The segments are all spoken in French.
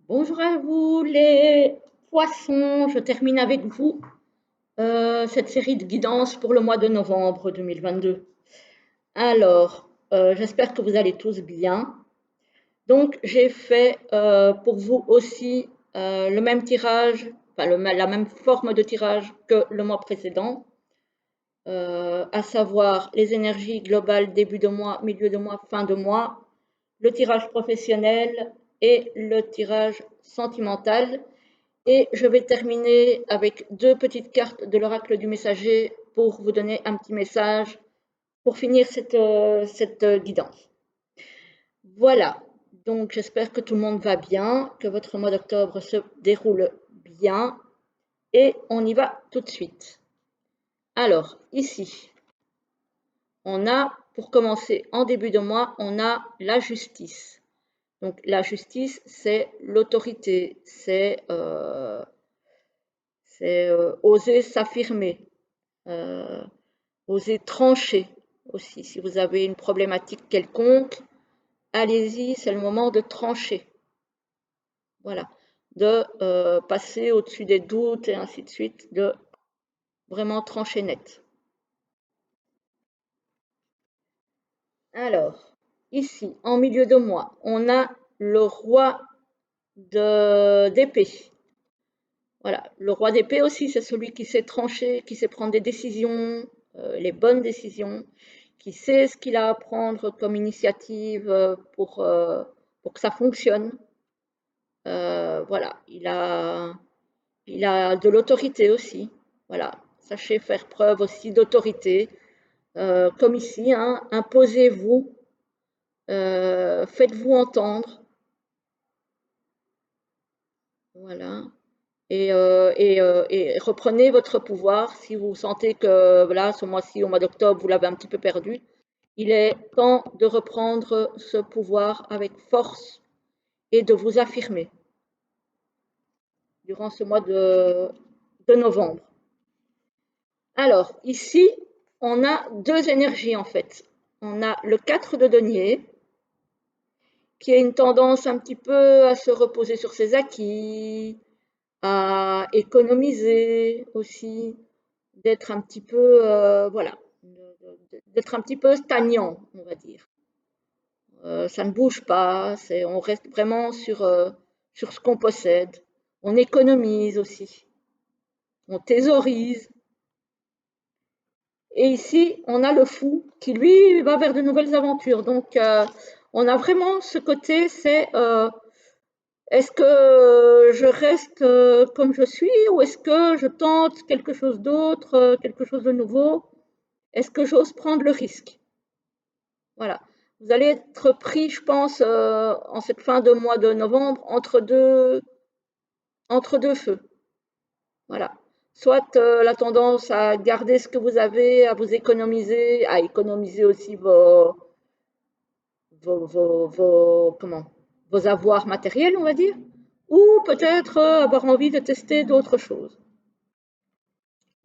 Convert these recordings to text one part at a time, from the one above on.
Bonjour à vous les poissons, je termine avec vous cette série de guidances pour le mois de novembre 2022. Alors, j'espère que vous allez tous bien. Donc, j'ai fait pour vous aussi le même tirage, enfin la même forme de tirage que le mois précédent, à savoir les énergies globales début de mois, milieu de mois, fin de mois, le tirage professionnel et le tirage sentimental. Et je vais terminer avec deux petites cartes de l'oracle du messager pour vous donner un petit message pour finir cette guidance. Voilà, donc j'espère que tout le monde va bien, que votre mois d'octobre se déroule bien et on y va tout de suite. Alors, ici, on a, pour commencer en début de mois, on a la justice. Donc la justice, c'est l'autorité, c'est oser s'affirmer, euh, oser trancher aussi. Si vous avez une problématique quelconque, allez-y, c'est le moment de trancher. Voilà, de passer au-dessus des doutes et ainsi de suite, de vraiment trancher net. Alors, ici, en milieu de mois, on a le roi d'épée. Voilà, le roi d'épée aussi, c'est celui qui sait trancher, qui sait prendre des décisions, les bonnes décisions, qui sait ce qu'il a à prendre comme initiative pour que ça fonctionne. Voilà, il a de l'autorité aussi. Voilà, sachez faire preuve aussi d'autorité, comme ici, hein, imposez-vous, faites-vous entendre. Voilà. Et reprenez votre pouvoir si vous sentez que voilà, ce mois-ci, au mois d'octobre, vous l'avez un petit peu perdu. Il est temps de reprendre ce pouvoir avec force et de vous affirmer durant ce mois de novembre. Alors, ici, on a deux énergies en fait. On a le 4 de denier, qui a une tendance un petit peu à se reposer sur ses acquis, à économiser aussi, d'être un petit peu, voilà, d'être un petit peu stagnant, on va dire. Ça ne bouge pas, on reste vraiment sur ce qu'on possède. On économise aussi, on thésaurise. Et ici, on a le fou qui, lui, va vers de nouvelles aventures. Donc, on a vraiment ce côté, c'est est-ce que je reste comme je suis ou est-ce que je tente quelque chose d'autre, quelque chose de nouveau? Est-ce que j'ose prendre le risque? Voilà. Vous allez être pris, je pense, en cette fin de mois de novembre, entre deux feux. Voilà. Soit la tendance à garder ce que vous avez, à vous économiser, à économiser aussi vos avoirs matériels, on va dire, ou peut-être avoir envie de tester d'autres choses.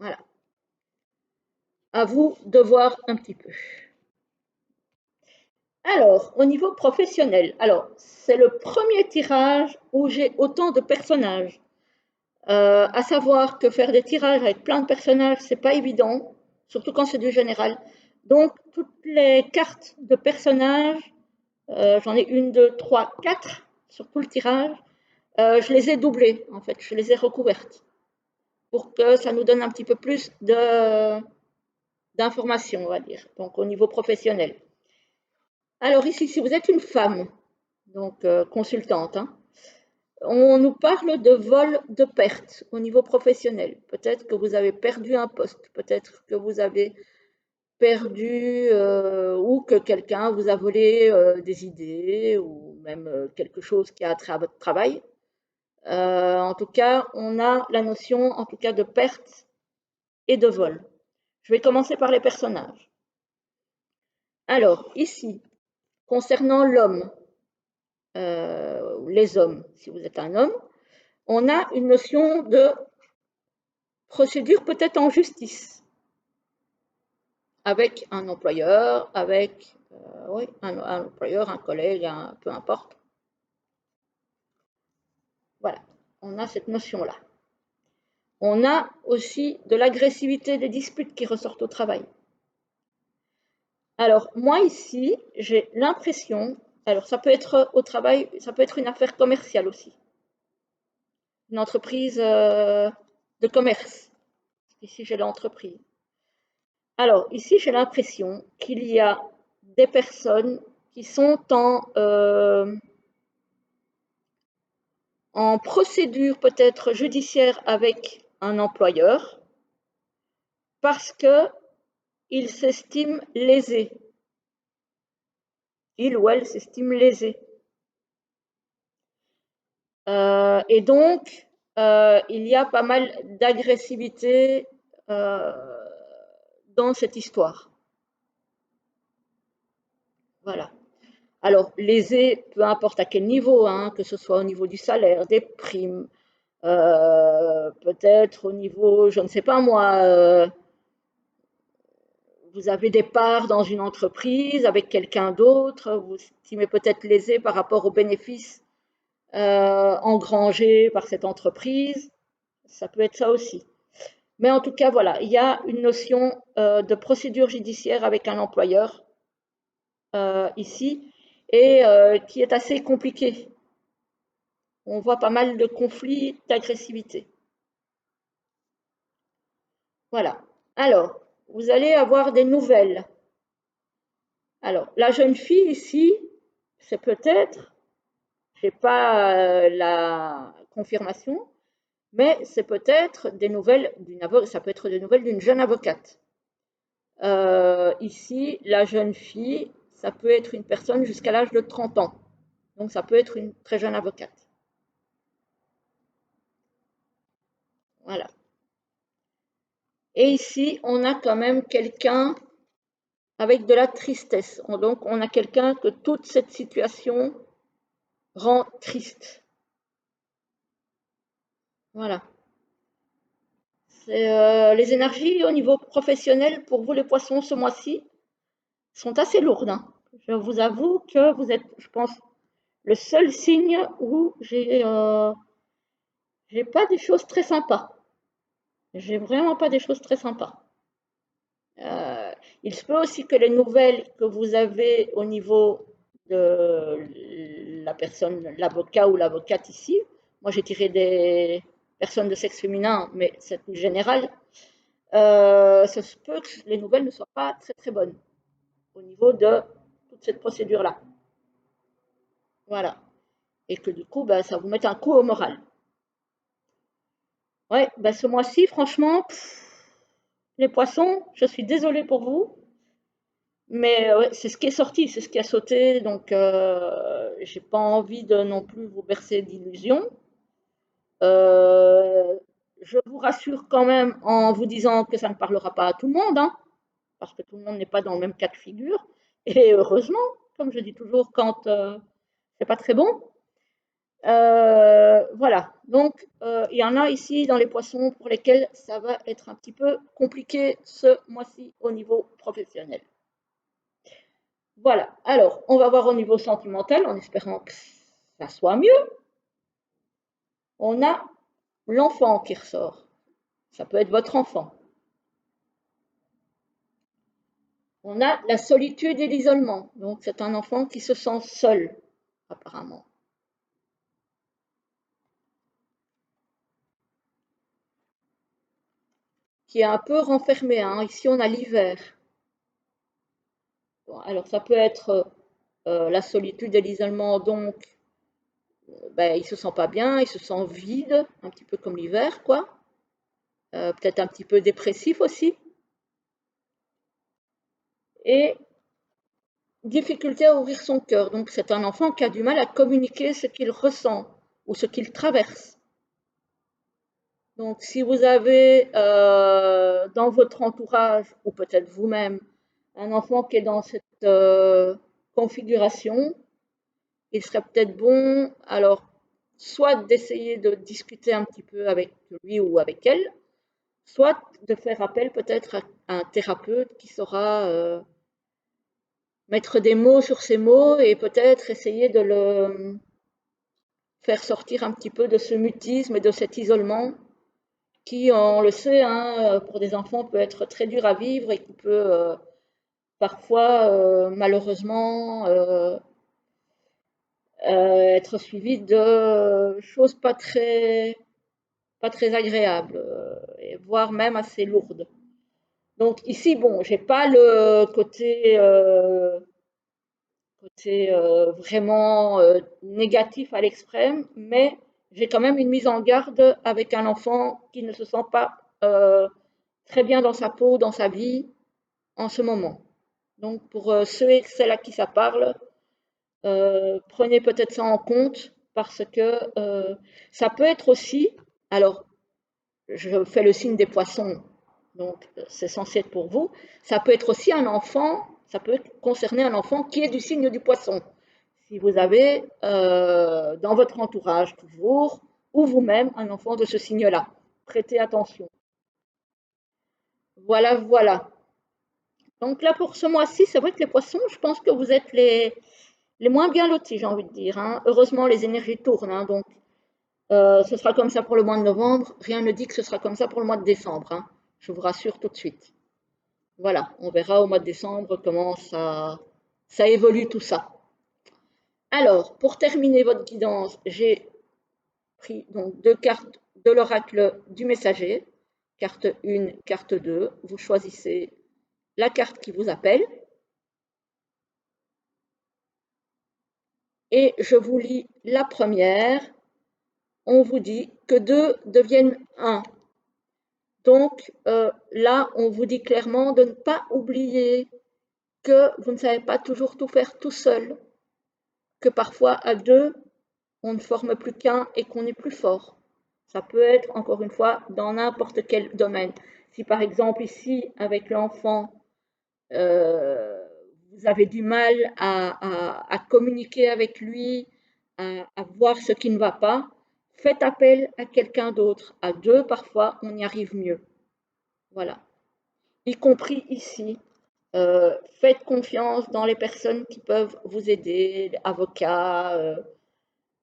Voilà. À vous de voir un petit peu. Alors, au niveau professionnel, alors c'est le premier tirage où j'ai autant de personnages. À savoir que faire des tirages avec plein de personnages, c'est pas évident, surtout quand c'est du général. Donc, toutes les cartes de personnages, j'en ai une, deux, trois, quatre sur tout le tirage, je les ai doublées, en fait, je les ai recouvertes pour que ça nous donne un petit peu plus d'informations, on va dire, donc au niveau professionnel. Alors ici, si vous êtes une femme, donc consultante, hein, on nous parle de vol de perte au niveau professionnel. Peut-être que vous avez perdu un poste, peut-être que vous avez perdu ou que quelqu'un vous a volé des idées ou même quelque chose qui a trait à votre travail. En tout cas, on a la notion en tout cas de perte et de vol. Je vais commencer par les personnages. Alors, ici, concernant l'homme, les hommes, si vous êtes un homme, on a une notion de procédure peut-être en justice avec un employeur, avec oui, un employeur, un collègue, peu importe. Voilà, on a cette notion-là. On a aussi de l'agressivité des disputes qui ressortent au travail. Alors, moi ici, j'ai l'impression, alors ça peut être au travail, ça peut être une affaire commerciale aussi, une entreprise de commerce. Ici, j'ai l'entreprise. Alors, ici, j'ai l'impression qu'il y a des personnes qui sont en procédure peut-être judiciaire avec un employeur parce qu'il s'estime lésé. Il ou elle s'estime lésé. Et donc, il y a pas mal d'agressivité dans cette histoire. Voilà. Alors, lésé, peu importe à quel niveau, hein, que ce soit au niveau du salaire, des primes, peut-être au niveau, je ne sais pas moi, vous avez des parts dans une entreprise avec quelqu'un d'autre, vous estimez peut-être lésé par rapport aux bénéfices engrangés par cette entreprise, ça peut être ça aussi. Mais en tout cas, voilà, il y a une notion de procédure judiciaire avec un employeur ici et qui est assez compliquée. On voit pas mal de conflits, d'agressivité. Voilà. Alors, vous allez avoir des nouvelles. Alors, la jeune fille ici, c'est peut-être, je n'ai pas la confirmation, mais c'est peut-être des nouvelles ça peut être des nouvelles d'une jeune avocate. Ici, la jeune fille, ça peut être une personne jusqu'à l'âge de 30 ans. Donc, ça peut être une très jeune avocate. Voilà. Et ici, on a quand même quelqu'un avec de la tristesse. Donc, on a quelqu'un que toute cette situation rend triste. Voilà. Les énergies au niveau professionnel pour vous les poissons ce mois-ci sont assez lourdes, hein. Je vous avoue que vous êtes, je pense, le seul signe où j'ai pas des choses très sympas. J'ai vraiment pas des choses très sympas. Euh, il se peut aussi que les nouvelles que vous avez au niveau de la personne, l'avocat ou l'avocate ici, moi j'ai tiré des personnes de sexe féminin, mais c'est plus général, ça se peut que les nouvelles ne soient pas très très bonnes au niveau de toute cette procédure-là. Voilà. Et que du coup, bah, ça vous met un coup au moral. Ouais, bah, ce mois-ci, franchement, les poissons, je suis désolée pour vous, mais ouais, c'est ce qui est sorti, c'est ce qui a sauté, donc j'ai pas envie de non plus vous bercer d'illusions. Euh, je vous rassure quand même en vous disant que ça ne parlera pas à tout le monde, hein, parce que tout le monde n'est pas dans le même cas de figure. Et heureusement, comme je dis toujours, quand c'est pas très bon. Voilà, donc il y en a ici dans les poissons pour lesquels ça va être un petit peu compliqué ce mois-ci au niveau professionnel. Voilà, alors on va voir au niveau sentimental en espérant que ça soit mieux. On a l'enfant qui ressort. Ça peut être votre enfant. On a la solitude et l'isolement. Donc c'est un enfant qui se sent seul, apparemment. Qui est un peu renfermé, hein. Ici on a l'hiver. Bon, alors ça peut être la solitude et l'isolement, donc ben, il se sent pas bien, il se sent vide, un petit peu comme l'hiver, quoi. Peut-être un petit peu dépressif aussi. Et difficulté à ouvrir son cœur. Donc c'est un enfant qui a du mal à communiquer ce qu'il ressent ou ce qu'il traverse. Donc si vous avez dans votre entourage, ou peut-être vous-même, un enfant qui est dans cette configuration, il serait peut-être bon, alors, soit d'essayer de discuter un petit peu avec lui ou avec elle, soit de faire appel peut-être à un thérapeute qui saura mettre des mots sur ces mots et peut-être essayer faire sortir un petit peu de ce mutisme et de cet isolement qui, on le sait, hein, pour des enfants peut être très dur à vivre et qui peut parfois, malheureusement, être suivi de choses pas très agréables, et voire même assez lourdes. Donc ici, bon, j'ai pas le côté vraiment négatif à l'extrême, mais j'ai quand même une mise en garde avec un enfant qui ne se sent pas très bien dans sa peau, dans sa vie en ce moment. Donc pour ceux et celles à qui ça parle, prenez peut-être ça en compte parce que ça peut être aussi, alors je fais le signe des poissons, donc c'est censé être pour vous, ça peut être aussi un enfant, ça peut concerner un enfant qui est du signe du poisson. Si vous avez dans votre entourage toujours, ou vous-même, un enfant de ce signe-là, prêtez attention. Voilà, voilà. Donc là, pour ce mois-ci, c'est vrai que les poissons, je pense que vous êtes les moins bien lotis, j'ai envie de dire, hein. Heureusement, les énergies tournent, hein, donc ce sera comme ça pour le mois de novembre. Rien ne dit que ce sera comme ça pour le mois de décembre, hein. Je vous rassure tout de suite. Voilà, on verra au mois de décembre comment ça évolue tout ça. Alors, pour terminer votre guidance, j'ai pris donc deux cartes de l'oracle du messager, carte 1, carte 2. Vous choisissez la carte qui vous appelle et je vous lis la première. On vous dit que 2 deviennent 1. Donc là, on vous dit clairement de ne pas oublier que vous ne savez pas toujours tout faire tout seul, que parfois à deux, on ne forme plus qu'un et qu'on est plus fort. Ça peut être, encore une fois, dans n'importe quel domaine. Si par exemple ici, avec l'enfant, euh, vous avez du mal à communiquer avec lui, à voir ce qui ne va pas, faites appel à quelqu'un d'autre. À deux, parfois, on y arrive mieux. Voilà. Y compris ici. Faites confiance dans les personnes qui peuvent vous aider, avocats,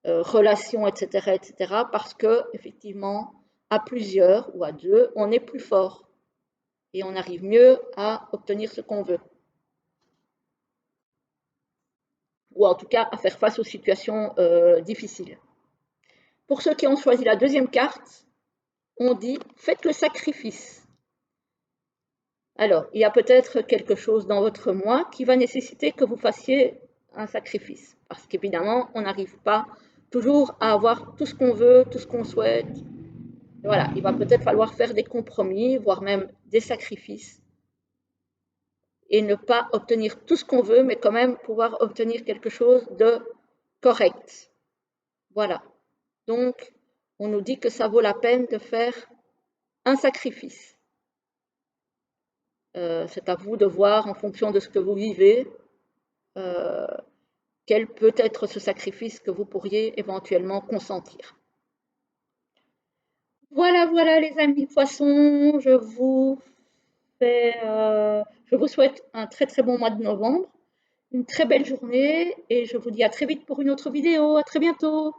relations, etc., etc., parce que effectivement, à plusieurs ou à deux, on est plus fort et on arrive mieux à obtenir ce qu'on veut, ou en tout cas à faire face aux situations difficiles. Pour ceux qui ont choisi la deuxième carte, on dit faites le sacrifice. Alors, il y a peut-être quelque chose dans votre moi qui va nécessiter que vous fassiez un sacrifice, parce qu'évidemment, on n'arrive pas toujours à avoir tout ce qu'on veut, tout ce qu'on souhaite. Voilà, il va peut-être falloir faire des compromis, voire même des sacrifices, et ne pas obtenir tout ce qu'on veut, mais quand même pouvoir obtenir quelque chose de correct. Voilà. Donc, on nous dit que ça vaut la peine de faire un sacrifice. C'est à vous de voir en fonction de ce que vous vivez, euh, quel peut être ce sacrifice que vous pourriez éventuellement consentir. Voilà, voilà les amis poissons, je vous souhaite un très très bon mois de novembre, une très belle journée et je vous dis à très vite pour une autre vidéo. À très bientôt.